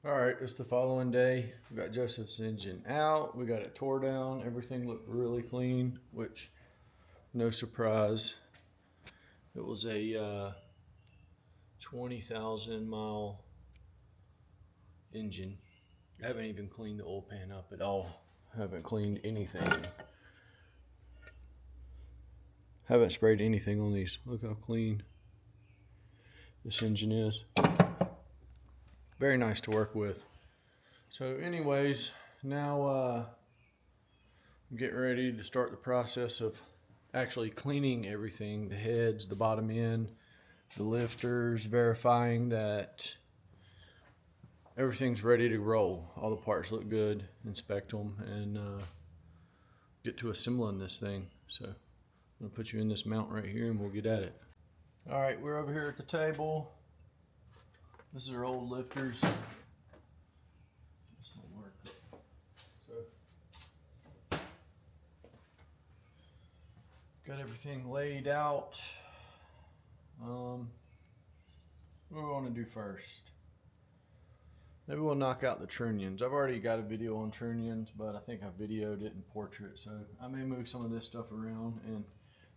All right, it's the following day. We got Joseph's engine out. We got it tore down. Everything looked really clean, which no surprise. It was a 20,000 mile engine. I haven't even cleaned the oil pan up at all. Haven't cleaned anything. Haven't sprayed anything on these. Look how clean this engine is. Very nice to work with. So anyways, now I'm getting ready to start the process of actually cleaning everything, the heads, the bottom end, the lifters, verifying that everything's ready to roll. All the parts look good, inspect them, and get to assembling this thing. So I'm gonna put you in this mount right here and we'll get at it. All right, we're over here at the table. This is our old lifters. This won't work. So got everything laid out. What do we want to do first? Maybe we'll knock out the Trunnions. I've already got a video on Trunnions, but I think I videoed it in portrait, so I may move some of this stuff around and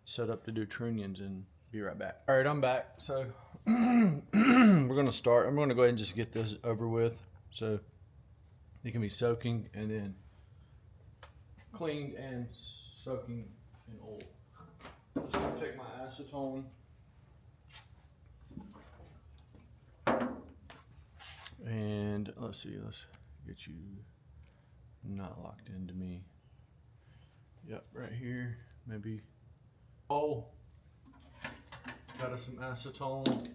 set up to do Trunnions and be right back. All right, I'm back. So we're gonna start. I'm gonna go ahead and just get this over with, so it can be soaking and then cleaned and soaking in oil. I'm just gonna take my acetone. And let's see, let's get you not locked into me. Yep, right here, maybe. Oh, got us some acetone.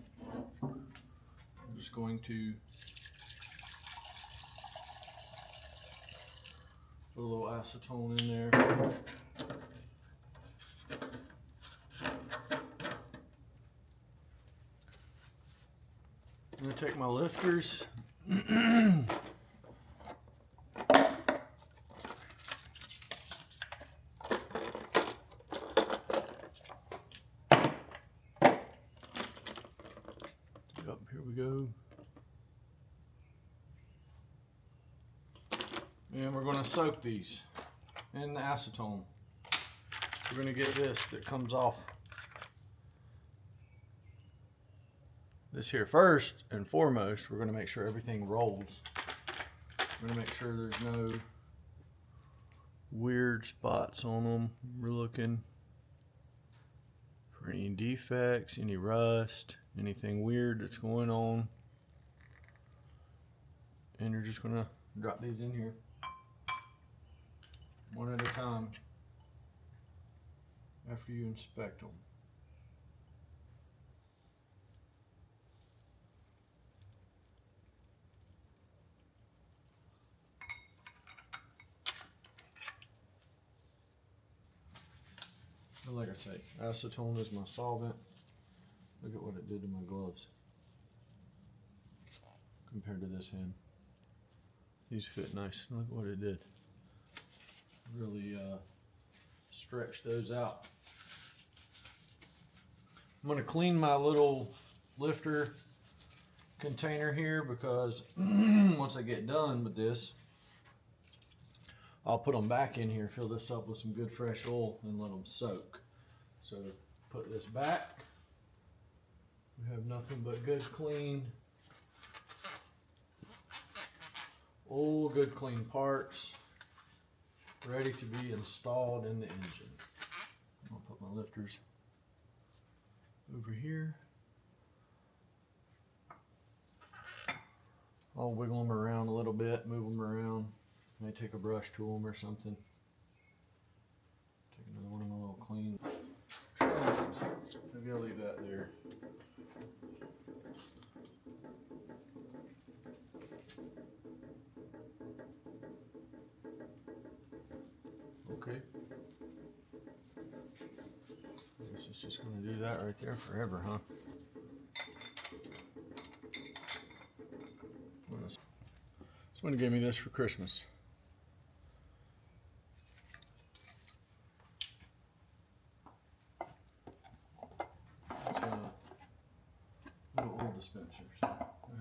I'm just going to put a little acetone in there. I'm gonna take my lifters. Yep, here we go. And we're gonna soak these in the acetone. We're gonna get this that comes off this here. First and foremost, we're going to make sure everything rolls. We're going to make sure there's no weird spots on them. We're looking for any defects, any rust, anything weird that's going on. And you're just going to drop these in here one at a time after you inspect them. Like I say, acetone is my solvent. Look at what it did to my gloves compared to this hand. These fit nice. Look what it did. Really stretched those out. I'm going to clean my little lifter container here because once I get done with this, I'll put them back in here, fill this up with some good fresh oil, and let them soak. So put this back. We have nothing but good clean oil, good clean parts, ready to be installed in the engine. I'll put my lifters over here. I'll wiggle them around a little bit, move them around. May take a brush to them or something. Take another one of my little clean. Maybe I'll leave that there. Okay. I guess it's just going to do that right there forever, huh? Someone gave me this for Christmas. It's a little oil dispenser, so I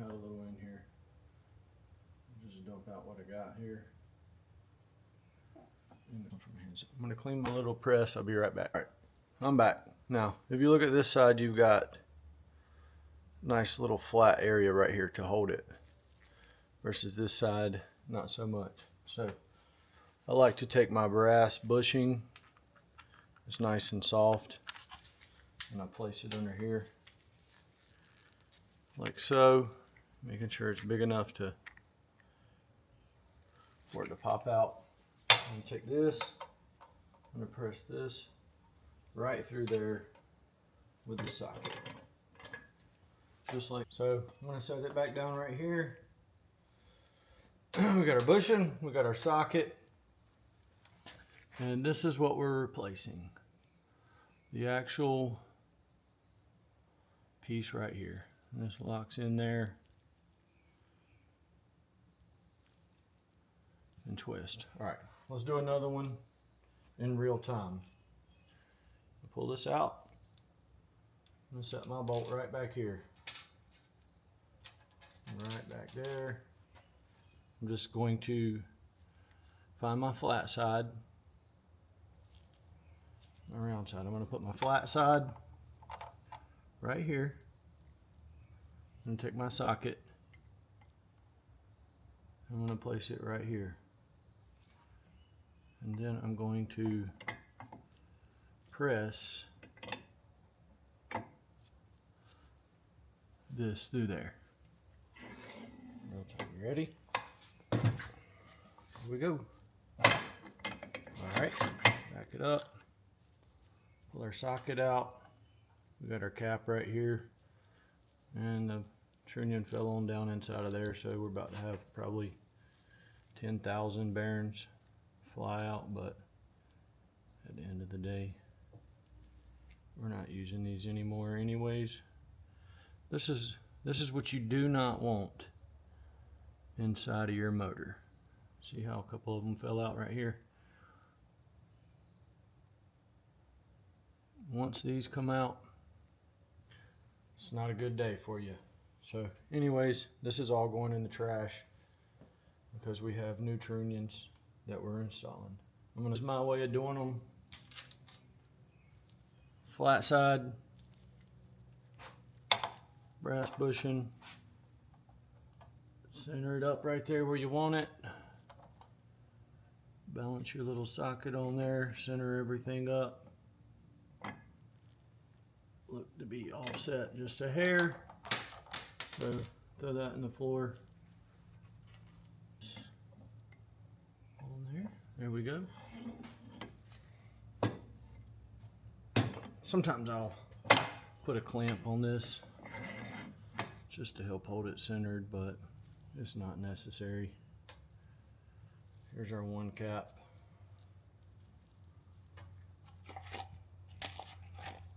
had a little in here. dump out what I got here. I'm gonna clean my little press. I'll be right back. All right, I'm back. Now, if you look at this side, you've got nice little flat area right here to hold it, versus this side, not so much. So I like to take my brass bushing. It's nice and soft, and I place it under here like so, making sure it's big enough to for it to pop out. I'm gonna take this, I'm gonna press this right through there with the socket, just like so. I'm gonna set it back down right here. We got our bushing, we got our socket, and this is what we're replacing. The actual piece right here. And this locks in there and twist. All right, let's do another one in real time. Pull this out. I'm gonna set my bolt right back here. Right back there. I'm just going to find my flat side, my round side. I'm going to put my flat side right here. I'm going to take my socket. I'm going to place it right here. And then I'm going to press this through there. You ready? Here we go. Alright, back it up. Pull our socket out. We got our cap right here. And the trunnion fell on down inside of there, so we're about to have probably 10,000 bearings fly out, but at the end of the day, we're not using these anymore anyways. This is what you do not want inside of your motor. See how a couple of them fell out right here? Once these come out, it's not a good day for you. So anyways, this is all going in the trash because we have new trunions that we're installing. This is my way of doing them. Flat side, brass bushing, center it up right there where you want it. Balance your little socket on there, center everything up. Look to be offset just a hair. So throw that in the floor. On there. There we go. Sometimes I'll put a clamp on this just to help hold it centered, but it's not necessary. Here's our one cap.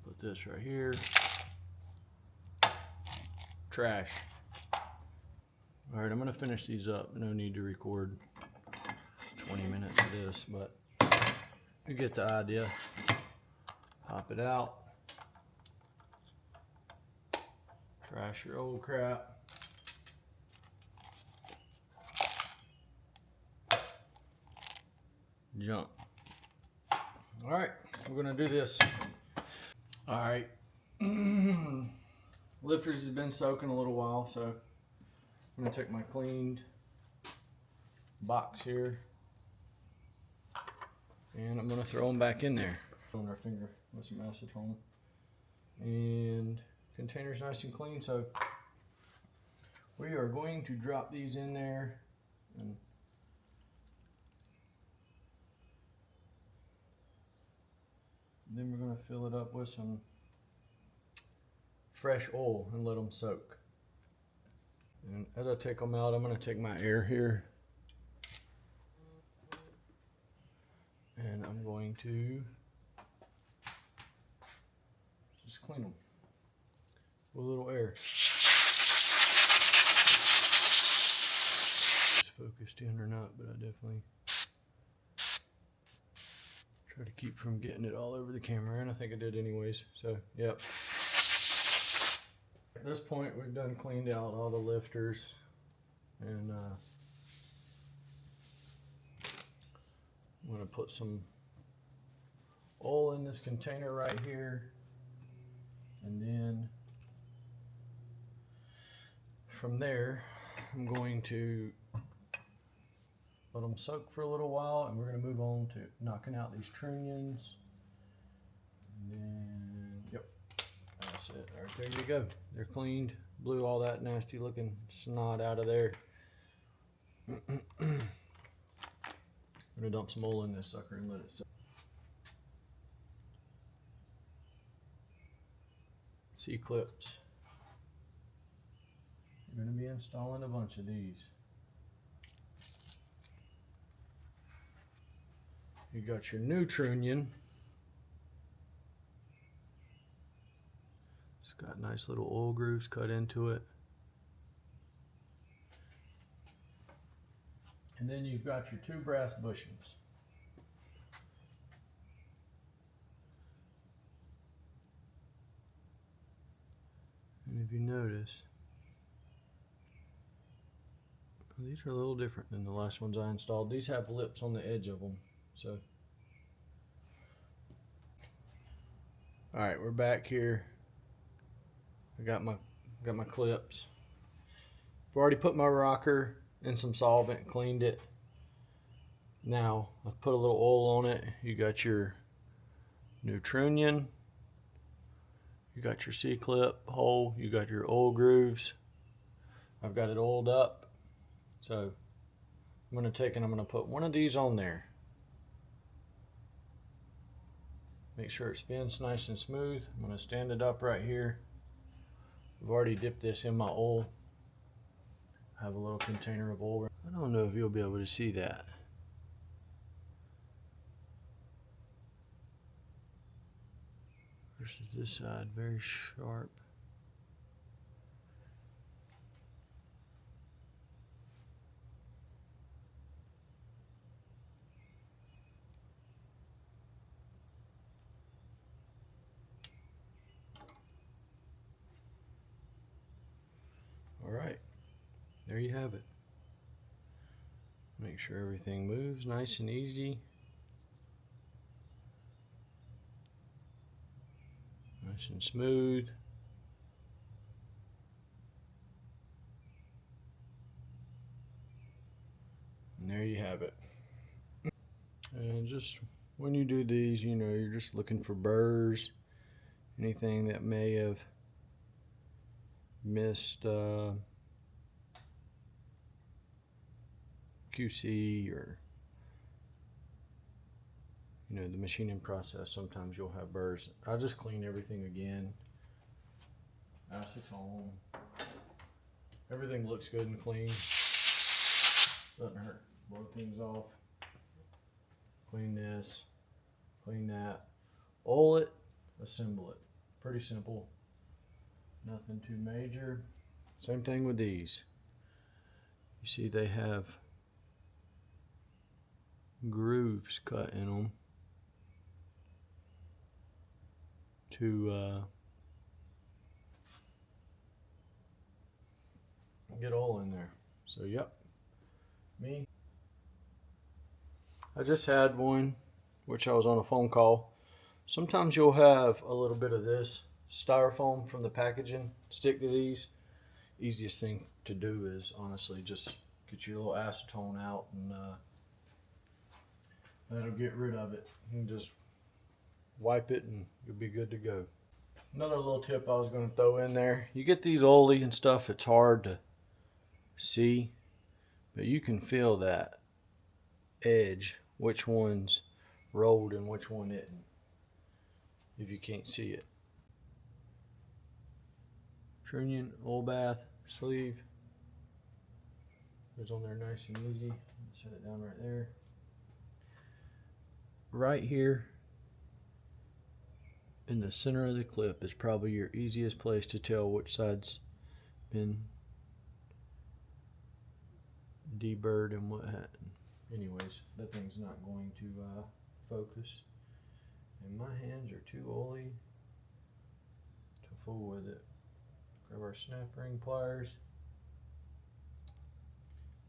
Put this right here. Trash. All right, I'm gonna finish these up. No need to record 20 minutes of this, but you get the idea. Pop it out. Trash your old crap. Jump. All right, we're gonna do this. All right, lifters has been soaking a little while, so I'm gonna take my cleaned box here and I'm gonna throw them back in there. On our finger with some acetone, and container's nice and clean, so we are going to drop these in there and then we're going to fill it up with some fresh oil and let them soak. And as I take them out, I'm going to take my air here and I'm going to just clean them with a little air. It's focused in or not, but I definitely try to keep from getting it all over the camera, and I think I did anyways, so yep. At this point, we've done cleaned out all the lifters, and to put some oil in this container right here, and then from there I'm going to let them soak for a little while, and we're going to move on to knocking out these trunions. And then, yep, that's it. All right, there you go. They're cleaned. Blew all that nasty looking snot out of there. I'm going to dump some oil in this sucker and let it soak. C-clips. You're going to be installing a bunch of these. You got your new trunnion. It's got nice little oil grooves cut into it. And then you've got your 2 brass bushings. And if you notice, these are a little different than the last ones I installed. These have lips on the edge of them. So, all right, we're back here. I got my clips. I've already put my rocker in some solvent, cleaned it. Now I've put a little oil on it. You got your new trunnion. You got your C-clip hole. You got your oil grooves. I've got it oiled up. So I'm going to take and I'm going to put one of these on there. Make sure it spins nice and smooth. I'm going to stand it up right here. I've already dipped this in my oil. I have a little container of oil. I don't know if you'll be able to see that. Versus this side, very sharp. All right, there you have it. Make sure everything moves nice and easy. Nice and smooth. And there you have it. And just when you do these, you know, you're just looking for burrs, anything that may have missed QC, or you know, the machining process. Sometimes you'll have burrs. I'll just clean everything again. Acetone. Everything looks good and clean. Doesn't hurt. Blow things off. Clean this. Clean that. Oil it. Assemble it. Pretty simple. Nothing too major. Same thing with these. You see they have grooves cut in them to get oil in there. So yep, I just had one, which I was on a phone call. Sometimes you'll have a little bit of this styrofoam from the packaging stick to these. Easiest thing to do is honestly just get your little acetone out, and that'll get rid of it. You can just wipe it and you'll be good to go. Another little tip I was going to throw in there: you get these oily and stuff, it's hard to see, but you can feel that edge, which one's rolled and which one isn't, if you can't see it. Trunnion oil bath sleeve goes on there nice and easy. Set it down right there. Right here in the center of the clip is probably your easiest place to tell which side's been deburred and what had. Anyways, that thing's not going to focus, and my hands are too oily to fool with it. Grab our snap ring pliers,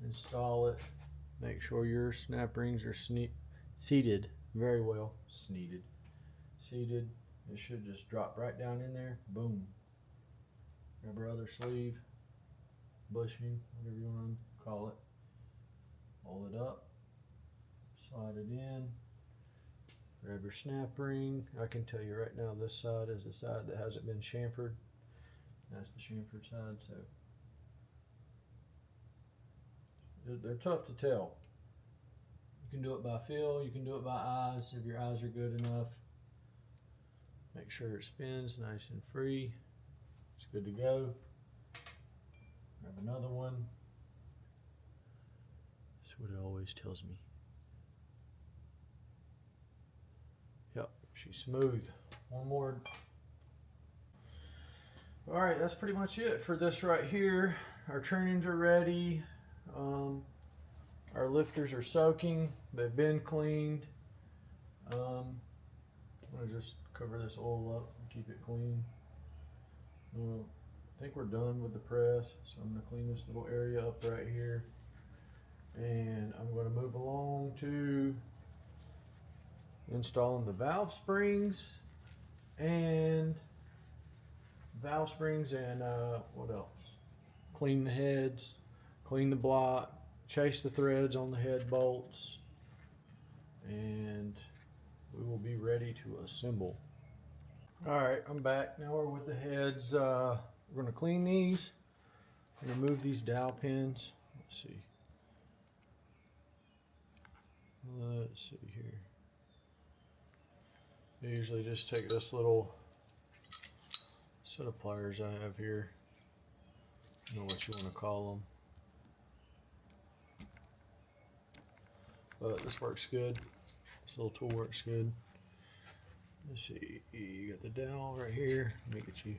install it. Make sure your snap rings are seated very well. Seated. It should just drop right down in there. Boom. Grab our other sleeve, bushing, whatever you want to call it. Hold it up, slide it in, grab your snap ring. I can tell you right now, this side is the side that hasn't been chamfered. That's the chamfered side, so they're tough to tell. You can do it by feel, you can do it by eyes if your eyes are good enough. Make sure it spins nice and free. It's good to go. Grab another one. That's what it always tells me. Yep, she's smooth. One more. All right, that's pretty much it for this right here. Our trunions are ready. Our lifters are soaking. They've been cleaned. I'm gonna just cover this oil up and keep it clean. I think we're done with the press, so I'm gonna clean this little area up right here. And I'm gonna move along to installing the valve springs and what else? Clean the heads, clean the block, chase the threads on the head bolts, and we will be ready to assemble. All right, I'm back. Now we're with the heads. We're gonna clean these, remove these dowel pins. Let's see here. I usually just take this little set of pliers I have here. I don't know what you want to call them, but this works good. This little tool works good. Let's see, you got the dowel right here. Let me get you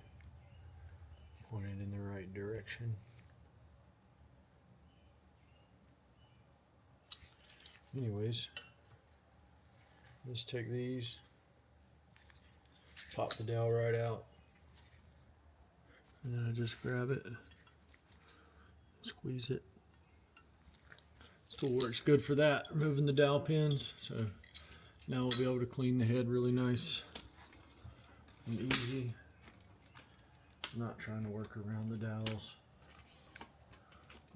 pointed in the right direction. Anyways, let's take these, pop the dowel right out, and then I just grab it, squeeze it. Still works good for that, removing the dowel pins. So now we'll be able to clean the head really nice and easy. I'm not trying to work around the dowels.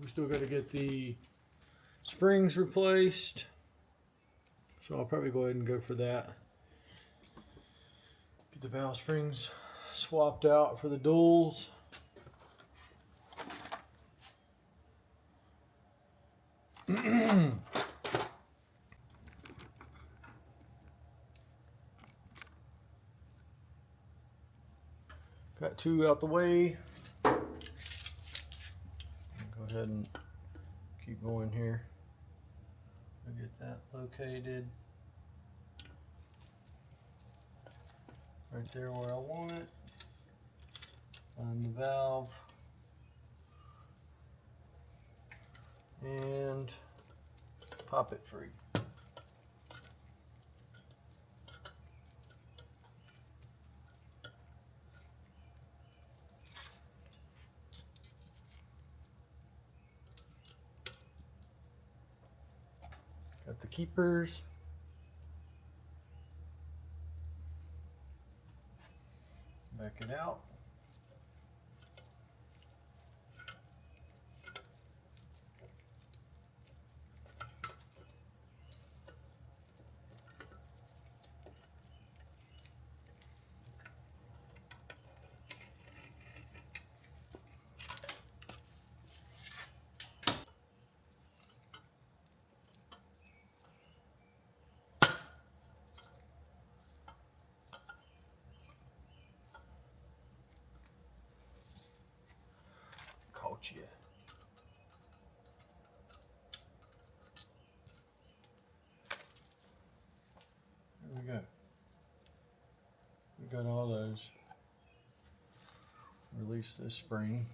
We still got to get the springs replaced, so I'll probably go ahead and go for that. Get the valve springs swapped out for the duals. Got two out the way. Go ahead and keep going here. I'll get that located right there where I want it. Find the valve and pop it free. Got the keepers. Back it out. Caught you. There we go. We got all those. Release this spring.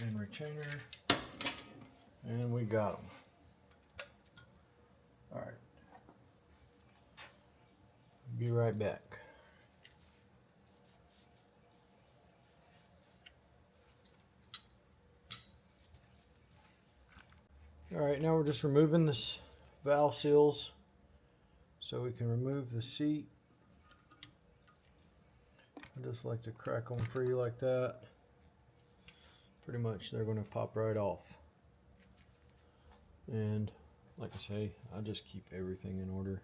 And retainer. And we got them. All right. Be right back. Alright, now we're just removing this valve seals so we can remove the seat. I just like to crack them free like that. Pretty much they're going to pop right off. And like I say, I just keep everything in order.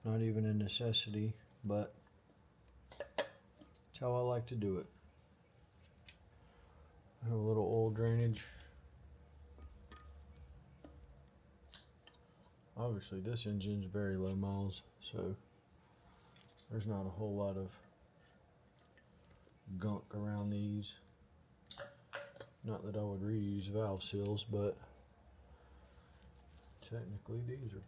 Not even a necessity, but that's how I like to do it. I have a little oil drainage. Obviously this engine's very low miles, so there's not a whole lot of gunk around these. Not that I would reuse valve seals, but technically these are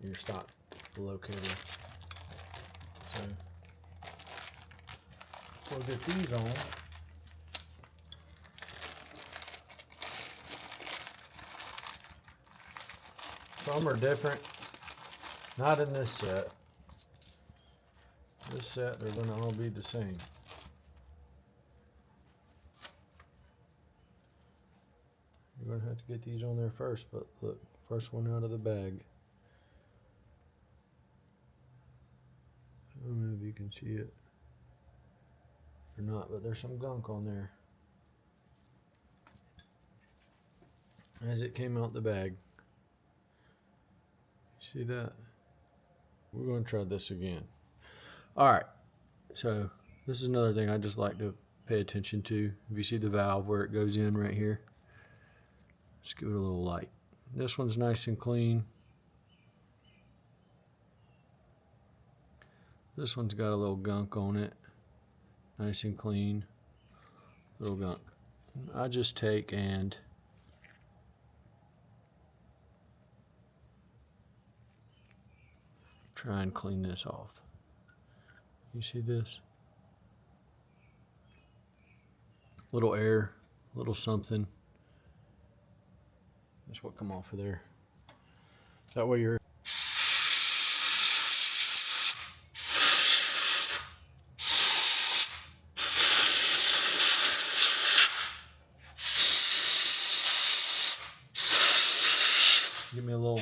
your stock locator. So we'll get these on. Some are different. Not in this set. This set, they're going to all be the same. You're going to have to get these on there first, but look, first one out of the bag. I don't know if you can see it or not, but there's some gunk on there as it came out the bag. See that? We're going to try this again. Alright, so this is another thing I just like to pay attention to. If you see the valve where it goes in right here, just give it a little light. This one's nice and clean. This one's got a little gunk on it. Nice and clean. Little gunk. I just take and try and clean this off. You see this? Little air, little something. That's what come off of there. That way you're give me a little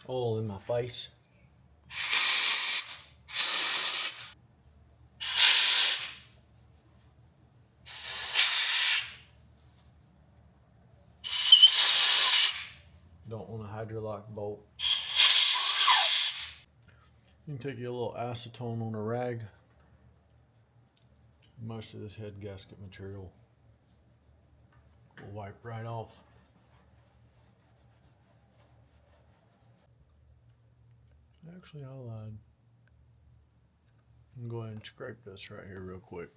oil in my face. Don't want a hydrolock bolt. You can take your little acetone on a rag. Most of this head gasket material will wipe right off. Actually, I lied. I'm going to go ahead and scrape this right here real quick.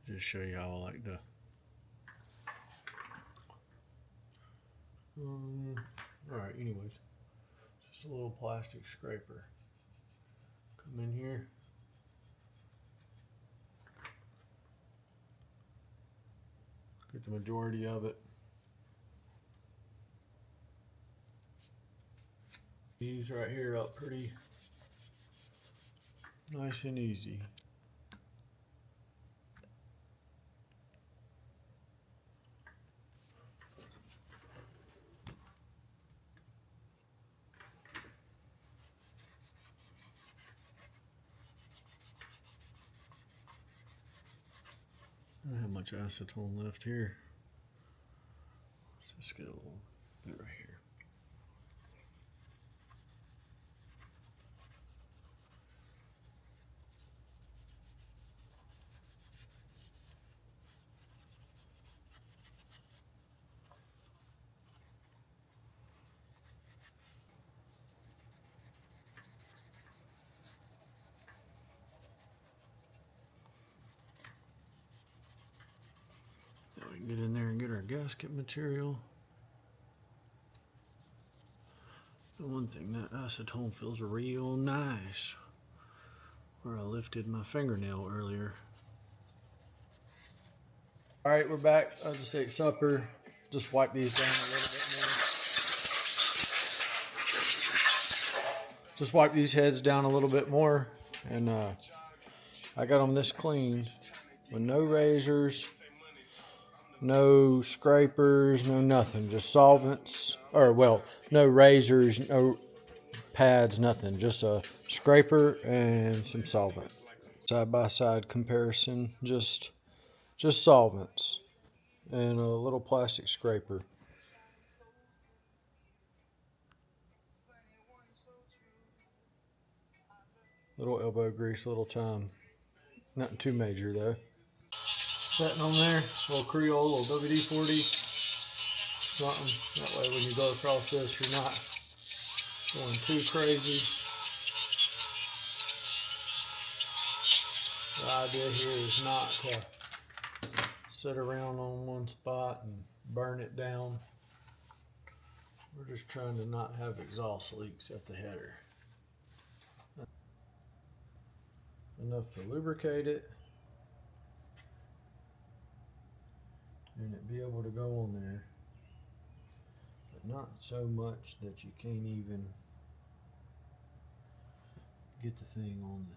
Just show you how I like to. Alright, anyways. Just a little plastic scraper. Come in here. Get the majority of it. These right here up pretty nice and easy. I don't have much acetone left here. Let's just get a little bit right here. Now we can get in there and get our gasket material. The one thing, that acetone feels real nice. Where I lifted my fingernail earlier. Alright, we're back. I just ate supper. Just wipe these down a little bit more. Just wipe these heads down a little bit more. and I got them this clean with no razors, no scrapers, no nothing, just solvents, or well, no razors, no pads, nothing, just a scraper and some solvent. Side by side comparison, just solvents and a little plastic scraper. Little elbow grease, little time. Nothing too major though. Setting on there, little Creole, little WD-40, something. That way when you go across this, you're not going too crazy. The idea here is not to sit around on one spot and burn it down. We're just trying to not have exhaust leaks at the header. Enough to lubricate it and it be able to go on there, but not so much that you can't even get the thing on the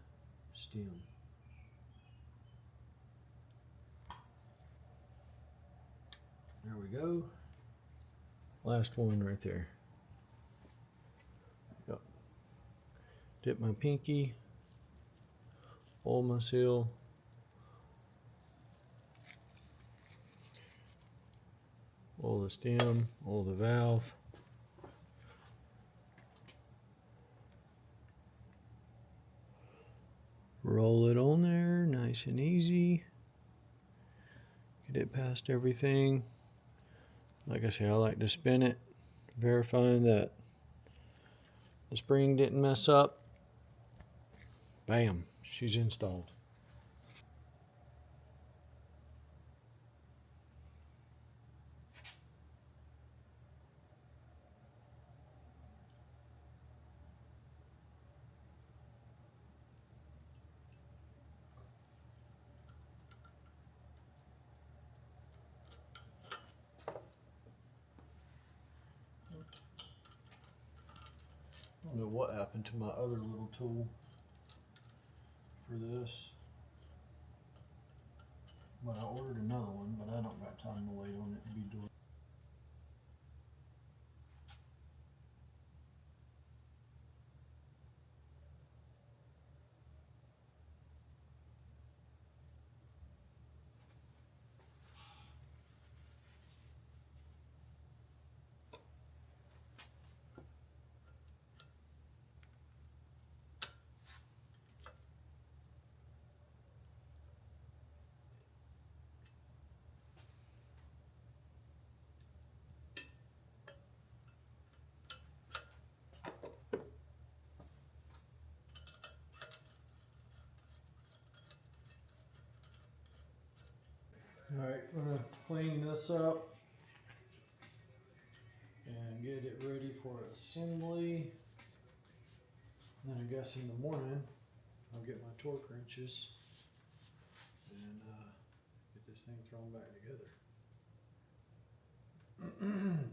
stem. There we go. Last one right there. Yep. Dip my pinky, oil my seal, oil the stem, oil the valve. Roll it on there, nice and easy. Get it past everything. Like I say, I like to spin it, verifying that the spring didn't mess up. Bam, she's installed. I don't know what happened to my other little tool for this. But I ordered another one, but I don't got time to wait on it to be delivered. Alright, I'm going to clean this up and get it ready for assembly. Then I guess in the morning I'll get my torque wrenches and get this thing thrown back together.